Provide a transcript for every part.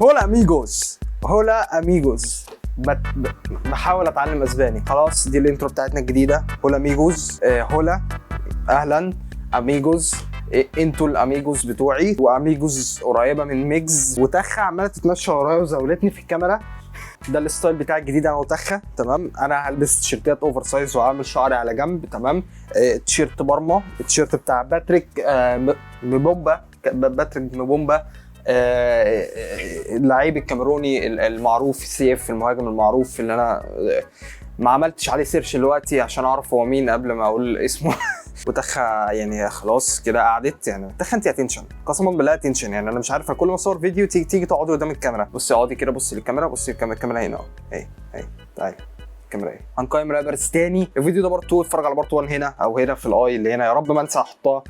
هولا اميجوس، هولا اميجوس. بحاول اتعلم اسباني. خلاص دي الانترو بتاعتنا الجديده. هولا اميجوس، هولا اهلا اميجوس. انتوا الاميجوس بتوعي، واميجوس قريبه من ميجز. وتخه عماله تتمشى ورايا وزاولتني في الكاميرا. ده الستايل بتاعي الجديد انا وتخه. تمام، انا هلبس تيشيرتات اوفر سايز وعامل شعري على جنب. تمام، تيشيرت برما، التيشيرت بتاع باتريك مبومبا. باتريك مبومبا، اللعيب الكاميروني المعروف، CF المهاجم المعروف اللي انا ما عملتش عليه سيرش دلوقتي عشان اعرف هو مين قبل ما اقول اسمه. وتخه يعني خلاص كده قعدت. يعني تخه انت اتنشن، قسما بالله اتنشن. يعني انا مش عارف، كل ما اصور فيديو تيجي تقعدي قدام الكاميرا. بصي اقعدي كده، بصي للكاميرا، بصي الكاميرا هنا اهو. اهي تعالي الكاميرا اهي. هنقيم رابرز تاني. الفيديو ده بارت 2، اتفرج على بارت 1 هنا او هنا في الاي اللي هنا، يا رب ما انسى احطها.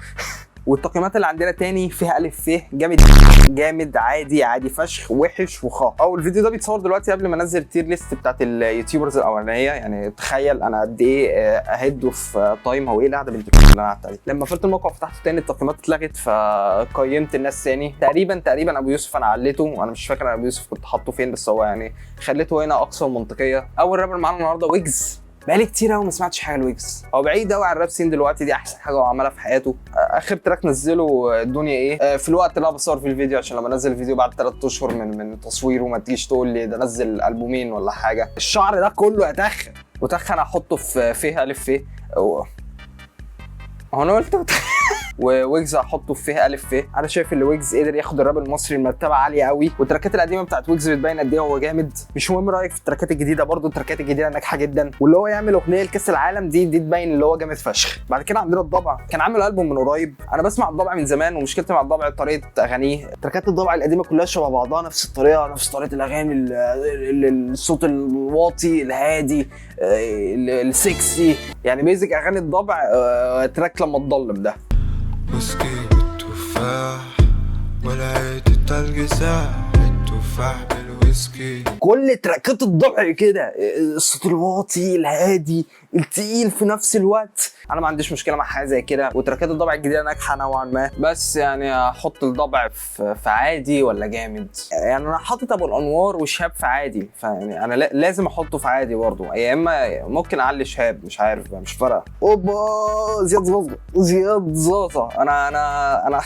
والتقييمات اللي عندنا تاني فيها الف ف جامد، جامد، عادي فشخ، وحش، وخا. اول فيديو ده بيتصور دلوقتي قبل ما انزل التير ليست بتاعت اليوتيوبرز الاولانيه. يعني تخيل انا قد ايه اهد في تايم. هو ايه القعده بنت اللي انا قعدت عليه؟ لما قفلت الموقع وفتحته تاني التقييمات اتلغت، فقيمت الناس تاني. تقريبا ابو يوسف انا عليته، وانا مش فاكر انا ابو يوسف كنت حاطه فين، بس هو يعني خليته هنا اقصى ومنطقيه. اول رابر معانا النهارده ويجز. بقالي كتير قوي ما سمعتش حاجه لويجز. هو بعيد قوي عن الراب سين دلوقتي. دي احسن حاجه هو عملها في حياته. اخر تراك نزله الدنيا ايه في الوقت اللي انا بصور فيه الفيديو، عشان لما انزل الفيديو بعد 3 اشهر من تصويره ما تجيش تقول لي ده نزل البومين ولا حاجه. الشعر ده كله اتخ وتخ. انا هحطه في فيه الف ف. هو انا قلت وويجز هحطه في فيه الف ف. انا شايف ان ويجز قدر ياخد الراب المصري لمرتبه عاليه قوي، والتراكات القديمه بتاعت ويجز بتبين قد ايه هو جامد. مش مهم رايك في التراكات الجديده، برضو التراكات الجديده ناجحه جدا. واللي هو يعمل اغنيه لكاس العالم دي تبين اللي هو جامد فشخ. بعد كده عندنا الضبع، كان عامل البوم من قريب. انا بسمع الضبع من زمان، ومشكلتي مع الضبع طريقه اغانيه. تراكات الضبع القديمه كلها شبه بعضها، نفس الطريقه، نفس طريقه الاغاني، الصوت الواطي الهادي السكسي. يعني بيزك اغاني الضبع. تراك لما تضلم ده ويسكي بالتفاح ولقيت التلج ساح التفاح بالويسكي. كل تراكات الضبع كده، الصوت الواطي الهادي التقيل في نفس الوقت. انا ما عنديش مشكله مع حاجه زي كده. وتراكات الضبع الجديده ناجحه نوعا ما، بس يعني احط الضبع في عادي ولا جامد؟ يعني انا حاطط ابو الانوار وشهاب في عادي، فيعني انا لازم احطه في عادي برضه. يا اما ممكن اعلي شهاب، مش عارف بقى، مش فارقه. اوبا زياد زازا. انا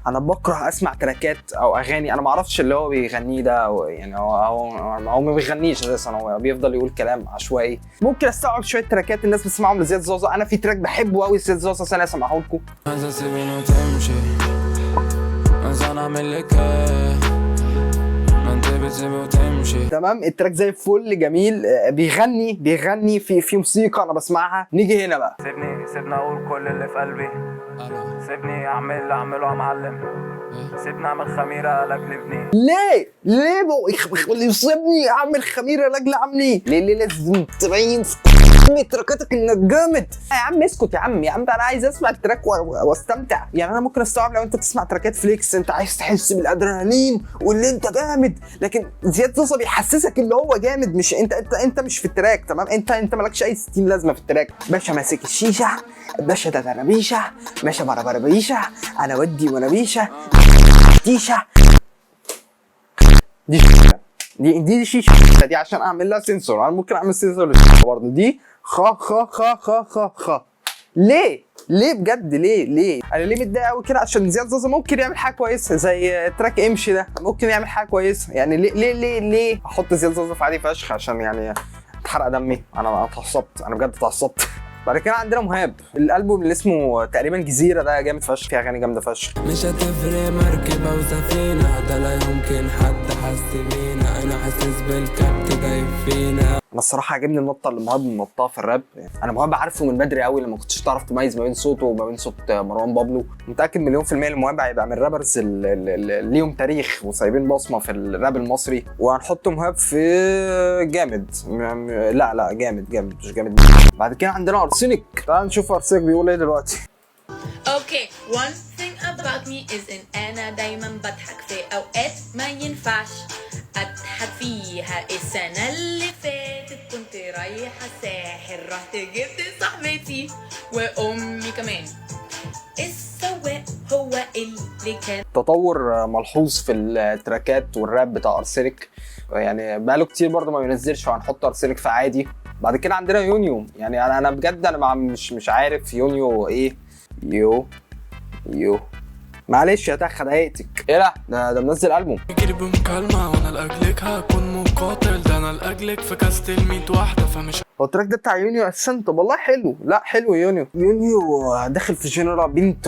انا بكره اسمع تراكات او اغاني انا ما اعرفش اللي هو بيغنيه ده. يعني هو ما بيغنيش اساسا، هو بيفضل يقول كلام عشوائي. ممكن استوعب شويه تراكات الناس بتسمعهم لزياد زازا. انا في تراك بحبه قوي زياد زازا، ثانيه اسمعه لكم. عايز اسيبني وتمشي، عايز اعمل لك ما انت بتسيبي وتمشي. تمام، التراك زي الفل جميل. بيغني في موسيقى انا بسمعها. نيجي هنا بقى. سيبني اقول كل اللي في قلبي. سيبني اعمله يا معلم. سيبني اعمل خميره لاجل ابني. ليه يسيبني اعمل خميره لاجل عمي؟ ليه لازم تبين في تراكاتك انك جامد؟ يا عم اسكت يا عم انا عايز اسمع التراك واستمتع. يعني انا ممكن استوعب لو انت بتسمع تراكات فليكس، انت عايز تحس بالادرينالين واللي انت جامد. لكن زياد زازا بيحسسك اللي هو جامد، مش انت مش في التراك. تمام، انت مالكش اي 60 لازمه في التراك. باشا ماسك الشيشه، باشا ده دربيشه، باشا بربيشه، انا ودي وانا بيشه تيشه. دي شيشه دي عشان اعمل لها سنسور. انا ممكن اعمل سنسور برضه. دي خ ليه بجد؟ ليه انا ليه متضايق قوي كده؟ عشان زياد زازا ممكن يعمل حاجه كويسه زي تراك امشي ده، ممكن يعمل حاجه كويسه. يعني ليه احط زياد زازا في عادي فشخ؟ عشان يعني اتحرق دمي. انا اتعصبت، انا بجد اتعصبت. بعد كده عندنا مهاب، الالبوم اللي اسمه تقريبا جزيره، ده جامد فشخ، فيه اغاني جامده فشخ. مش هتفرق مركبة وسفينة، ده لا يمكن حد حس بينا، انا حاسس بالكبت جاي فينا. انا الصراحه عجبني النطه اللي مهاب نطها في الراب. انا مهاب عارفه من بدري قوي، لما كنتش تعرف تميز ما بين صوته وما بين صوت مروان بابلو. متاكد مليون في الميه ان مهاب هيبقى من الرابرز اللي ليهم تاريخ وسايبين بصمه في الراب المصري. وهنحط مهاب في جامد. لا جامد مش جامد. بعد كده عندنا ارسنك. تعال نشوف ارسنك بيقول ايه دلوقتي. Okay, one thing about me is ان انا دايما بضحك في اوقات ما ينفعش اضحك فيها. السنة اللي فاتت كنت رايحة الساحل، رحت جبت صاحبتي وامي كمان. السواق هو اللي اللي كان تطور ملحوظ في التراكات والراب بتاع ارسنك، يعني بقاله كتير برضه ما بينزلش، فهنحط ارسنك في عادي. بعد كده عندنا يونيو، يعني انا بجد انا مش عارف يونيو ايه. يو معلش يا تخ ضايقتك. ايه ده منزل البوم. قلب مكالمة وانا لاجلك هكون مقاتل، ده انا لاجلك في كاست ال100 واحدة فمش هو التراك ده بتاع يونيو اساسا؟ طب والله حلو، لا حلو. يونيو داخل في جنرال بنت.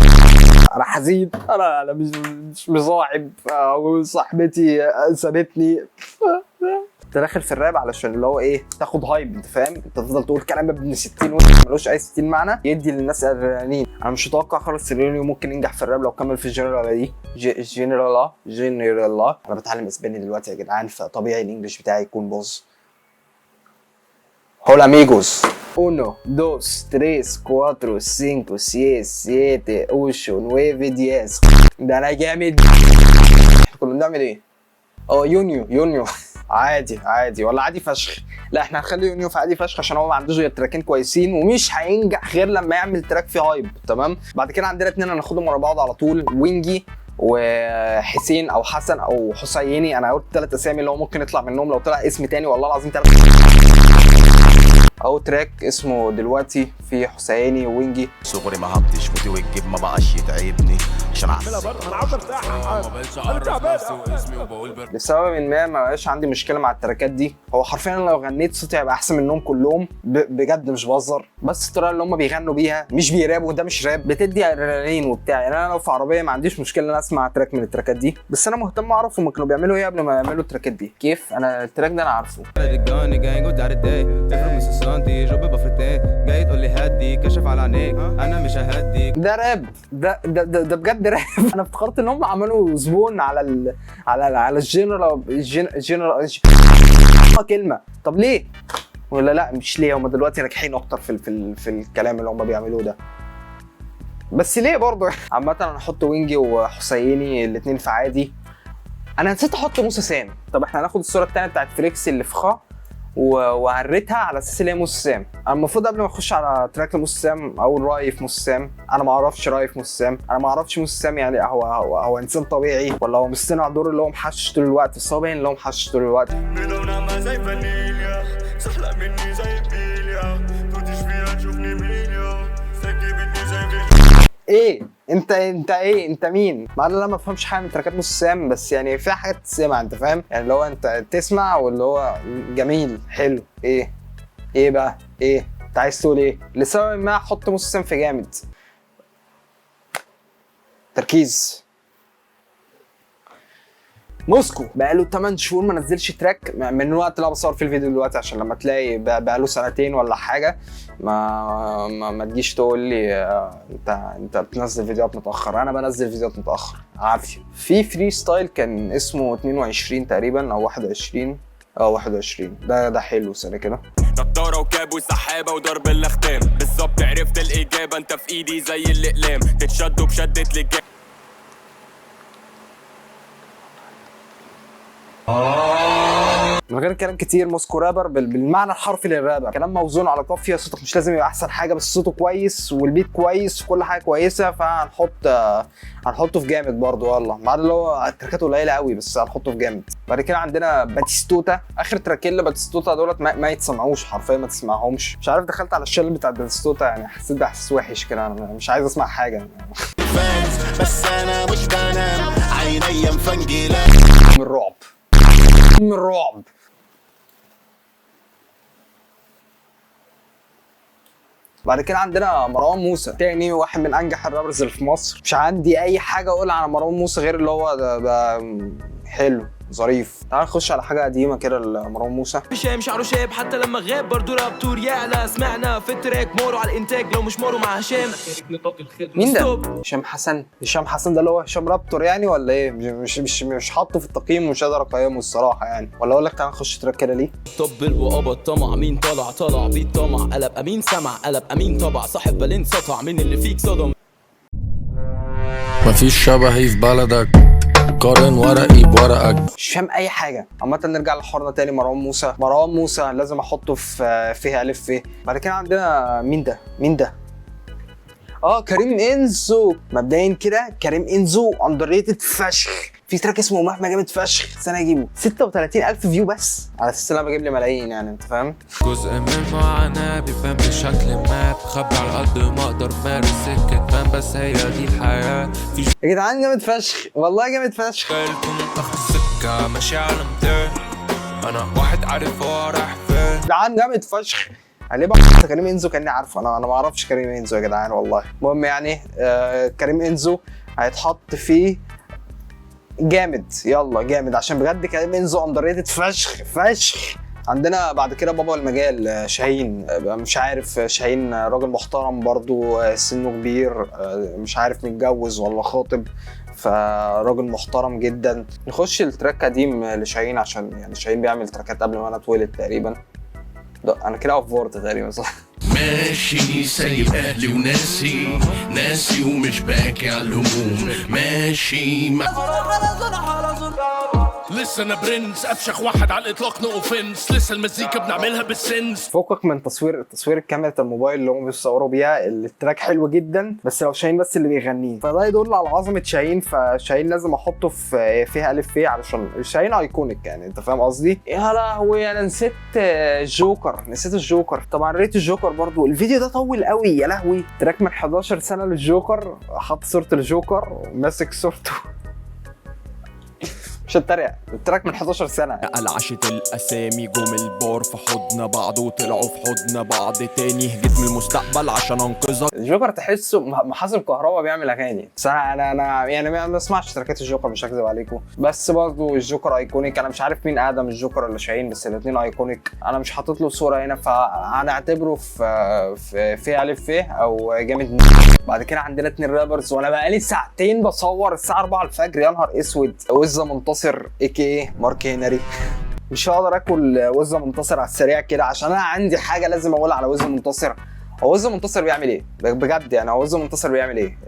انا حزين، انا مش مصاحب، وصاحبتي سابتني. انت داخل في الراب علشان اللي هو ايه، تاخد هايب، انت فاهم، انت تفضل تقول كلام ابن 60 ملوش اي 60 معنى يدي للناس ادرينالين. انا مش متوقع خالص ان يونيو ممكن ينجح في الراب لو كمل في الجنرال دي. جنرال. انا بتعلم اسباني دلوقتي يا جدعان، فطبيعي الانجليش بتاعي يكون باظ. Hola amigos. 1, 2, 3, 4, 5, 6, 7, 8, 9, 10. ده انا جامد. كنا بنعمل ايه؟ يونيو. عادي ولا عادي فشخ؟ لا احنا هنخلي يونيو في عادي فشخ عشان هو ما عندوش غير تراكين كويسين، ومش هينجح غير لما يعمل تراك فيه هايب. تمام. بعد كده عندنا 2 هناخدهم ورا بعض على طول، وينجي وحسين او حسن او حسيني. انا قلت 3 اسامي اللي هو ممكن يطلع منهم لو طلع اسم تاني والله العظيم 3. او تراك اسمه دلوقتي في حسيني ووينجي. صغري ما هبتش فوتي والجيب ما بقاش يتعبني عشان اعملها برضه. انا عاوز ارتاح لسبب ما بقاش عندي مشكله مع التراكات دي. هو حرفيا لو غنيت صوتي هيبقى احسن منهم كلهم، بجد مش بهزر. بس الطريقه اللي هم بيغنوا بيها مش بيرابوا، ده مش راب، بتدي ادرينالين وبتاع. يعني انا لو في عربيه ما عنديش مشكله ان انا اسمع تراك من التراكات دي، بس انا مهتم اعرف هم كانوا بيعملوا ايه قبل ما يعملوا التراكات دي. كيف انا التراك ده انا عارفه. جاي تقول لي هدي كشف على عينيك انا مش ههديك. ده راب، ده بجد راب. انا افتكرت ان هم عملوا زبون على الجنرال كلمه. طب ليه؟ ولا لا مش ليه، هم دلوقتي ناجحين اكتر في الكلام اللي هم بيعملوه ده، بس ليه برضه؟ عامه انا هحط وينجي وحسيني الاثنين في عادي. انا نسيت احط موسى سام. طب احنا هناخد الصوره الثانيه بتاعت فليكس اللي في خا وهريتها على اساس ان هي موسى سام. انا المفروض قبل ما اخش على تراك لموسى سام اقول رايي في موسى سام. انا ما اعرفش رايي في موسى سام. انا ما اعرفش موسى سام يعني هو انسان طبيعي ولا هو مصطنع دور اللي هو محشش طول الوقت. بس هو باين اللي هو محشش طول الوقت. زي فانيليا سحلق مني زي بيليا توتش فيها تشوفني ميليا سكي بدني زي ايه انت مين؟ مع ان انا ما بفهمش حاجه من تراكات موسى سام، بس يعني في حاجات تسمع، انت فاهم، يعني اللي هو انت تسمع واللي هو جميل حلو. ايه بقى انت عايز تقول ايه؟ لسبب ما احط موسى سام في جامد. تركيز. موسكو بقاله 8 شهور ما نزلش تراك من الوقت اللي انا بصور فيه الفيديو دلوقتي، عشان لما تلاقي بقاله 2 سنين ولا حاجه ما تجيش تقول لي انت بتنزل فيديوهات متاخر. انا بنزل فيديوهات متاخر عافيه. في فري ستايل كان اسمه 22 تقريبا او 21 ده حلو سنه كده. نضاره وكاب وسحابه وضرب الاختام بالظبط عرفت الاجابه انت في ايدي زي الاقلام تتشد بشده لجام. من غير كلام كتير، موسكو رابر بالمعنى الحرفي للرابر. كلام موزون على قافيه، صوتك مش لازم يبقى احسن حاجه بس صوته كويس والبيت كويس وكل حاجه كويسه، هنحطه في جامد برضه. والله مع اللي هو التراكات قليله قوي بس هنحطه في جامد. بعد كده عندنا باتيستوتا. اخر تراكين لباتيستوتا دولت ما يتسمعوش حرفيا، ما تسمعهمش. مش عارف دخلت على الشل بتاع باتيستوتا يعني حسيت باحساس وحش كده. انا مش عايز اسمع حاجه بس انا مش بنام عينيا مفنجله من الرعب. بعد كده عندنا مروان موسى، تاني واحد من انجح الرابرز اللي في مصر. مش عندي اي حاجه اقول على مروان موسى غير اللي هو ده حلو ظريف. تعال نخش على حاجه قديمه كده لمروان موسى. شام شعره شاب حتى لما غاب برضه راب تور يعلى. سمعنا في التراك مورو على الانتاج لو مش مورو مع هشام. مين ده؟ هشام حسن ده اللي هو هشام رابتور يعني ولا ايه؟ مش حاطه في التقييم ومش قادر اقيمه الصراحه يعني. ولا اقول لك تعال نخش تراك كده ليه؟ طبل وقبض طمع مين طلع بيت طمع قلب امين سمع قلب امين طبع صاحب بالين سطع من اللي فيك صدم. مفيش شبهي في بلدك قارن ورقي بورقك. مش فاهم اي حاجه. عامه نرجع لحوارنا تاني. مروان موسى لازم احطه في فيها الف. بعد كده عندنا مين ده كريم انزو. مبدئيا كده كريم انزو اندر ريتد فشخ. في تراك اسمه مهما جامد فشخ، بس انا اجيبه 36,000 فيو بس، على اساس انا بجيب لي ملايين يعني، انت فاهم. جزء من معاناة بيبان بشكل ما، بخبي على قد ما اقدر مارس سكة بان، بس هي دي الحياة. في يا جدعان جامد فشخ والله، جامد فشخ. كنت اخد سكة ماشي على 200، انا واحد عارف هو رايح فين. يا جدعان جامد فشخ. انا ليه بقى كريم انزو كاني عارفه؟ انا ما اعرفش كريم انزو يا جدعان والله. المهم يعني كريم انزو هيتحط فيه جامد، يلا جامد، عشان بجد كريم انزو اندر ريتد فشخ فشخ. عندنا بعد كده بابا المجال شاهين. مش عارف، شاهين راجل محترم برضو، سنه كبير، مش عارف متجوز ولا خاطب، فراجل محترم جدا. نخش التراك قديم لشاهين، عشان يعني شاهين بيعمل تراكات قبل ما انا اتولد تقريبا. انا كده افورت تقريبا صح؟ ماشي سايب اهلي وناسي، ناسي ومش باكي على الهموم، ماشي لسه انا برنس، افشخ واحد على الاطلاق، نو اوفنس، لسه المزيكا بنعملها بالسنس. فوقك من تصوير كاميرا الموبايل اللي هم بيصوروا بيها. التراك حلو جدا، بس لو شاهين بس اللي بيغنيه فده يدل على عظمه شاهين. فشاهين لازم احطه فيها الف فيه، علشان شاهين ايكونيك يعني، انت فاهم قصدي. يا لهوي انا نسيت الجوكر. طبعا ريت الجوكر برضو. الفيديو ده طول قوي يا لهوي. تراك من 11 سنه للجوكر، حط صوره الجوكر وماسك صورته. مش هتريق، التراك من 11 سنه. قلعشة الاسامي جم البار في حضن بعض، وطلعوا في حضن بعض تاني، جيت من المستقبل عشان انقذك. الجوكر تحسه محاسب كهربا بيعمل اغاني، بس انا يعني ما بسمعش تراكات الجوكر، مش هكذب عليكم، بس برضه الجوكر ايكونيك. انا مش عارف مين ادم، الجوكر ولا شاهين، بس الاثنين ايكونيك. انا مش حاطط له صوره هنا، فهنعتبره في الف ف او جامد. بعد كده عندنا 2 رابرز، وانا بقالي ساعتين بصور، الساعه 4 الفجر، يا نهار اسود. وزة منتصر اي مارك هنري. مش هقدر اكل وزة منتصر على السريع كده، عشان انا عندي حاجه لازم اقولها على وزة منتصر. هو وزة منتصر بيعمل ايه بجد يعني؟ هو وزة منتصر بيعمل ايه؟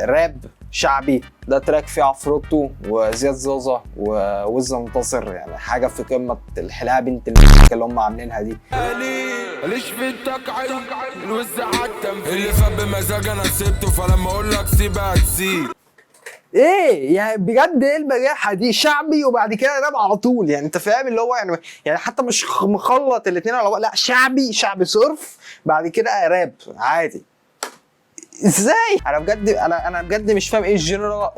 راب شعبي. ده تراك فيه عفروتو وزياد زازا ووزة منتصر، يعني حاجه في قمه الحلاقه بنت اللي هم عاملينها دي. ماليش في التقعيد، الوزة عالتنفيذ، اللي فات بمزاج انا سبته، فلما اقول لك سيبها تسيب. ايه يعني بجد؟ ايه البجاحه دي؟ شعبي وبعد كده راب على طول يعني، انت فاهم اللي هو يعني حتى مش مخلط الاثنين على بعض، لا شعبي صرف، بعد كده راب عادي. ازاي؟ انا بجد مش فاهم ايه الجنرال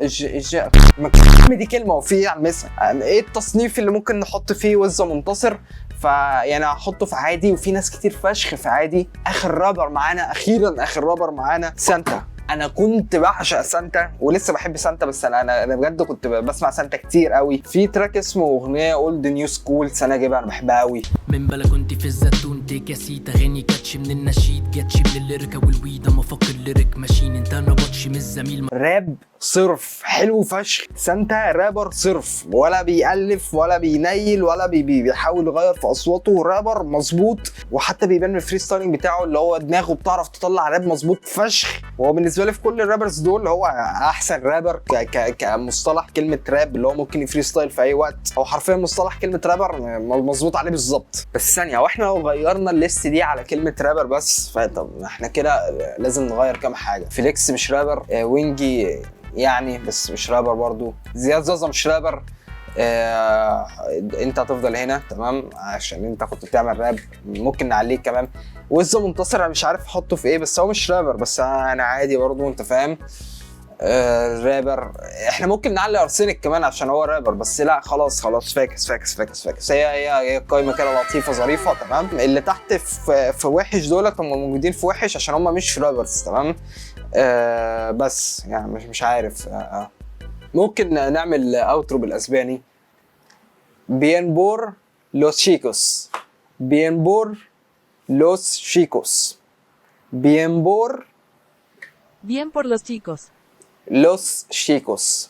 دي كلمه وفي على المسا. ايه التصنيف اللي ممكن نحط فيه وزة منتصر؟ فيعني هحطه في عادي، وفي ناس كتير فشخ في عادي. اخر رابر معانا سانتا. انا كنت بعشق سانتا ولسه بحب سانتا، بس انا بجد كنت بسمع سانتا كتير قوي. في تراك اسمه اغنيه اولد نيو سكول، سنه جايبها، انا بحبها قوي. من بلكونتي في الزيتون تكاسيت اغاني كاتش من النشيد، جاتشي من الليركه والويد، اما فك الليرك ماشين، انت نبطش من الزميل. راب صرف حلو فشخ. سانتا رابر صرف، ولا بيألف ولا بينيل ولا بيحاول يغير في اصواته. رابر مظبوط، وحتى بيبان من الفري ستايلنج بتاعه اللي هو دماغه بتعرف تطلع راب مظبوط فشخ. وهو بالنسبه لي في كل الرابرز دول هو احسن رابر كمصطلح كلمه راب، اللي هو ممكن يفري ستايل في اي وقت، او حرفيا مصطلح كلمه رابر مظبوط عليه بالظبط. بس ثانيه، واحنا لو غيرنا الليست دي على كلمه رابر بس، فطب احنا كده لازم نغير كام حاجه. فليكس مش رابر، وينجي يعني بس مش رابر برضو، زياد زازا مش رابر. انت هتفضل هنا تمام عشان انت كنت بتعمل راب، ممكن نعليك كمان. وزة منتصر انا مش عارف احطه في ايه، بس هو مش رابر، بس انا عادي برضو، انت فاهم. رابر احنا ممكن نعلي ارسنك كمان عشان هو رابر، بس لا خلاص فاكس. هي قايمه كده لطيفه ظريفه تمام. اللي تحت في وحش دولت هم موجودين في وحش عشان هم مش رابرز تمام. بس يعني مش عارف. ممكن نعمل اوترو بالاسباني. بين بور لوس شيكوس، بين بور لوس شيكوس، بين بور Bien por los chicos. Los chicos.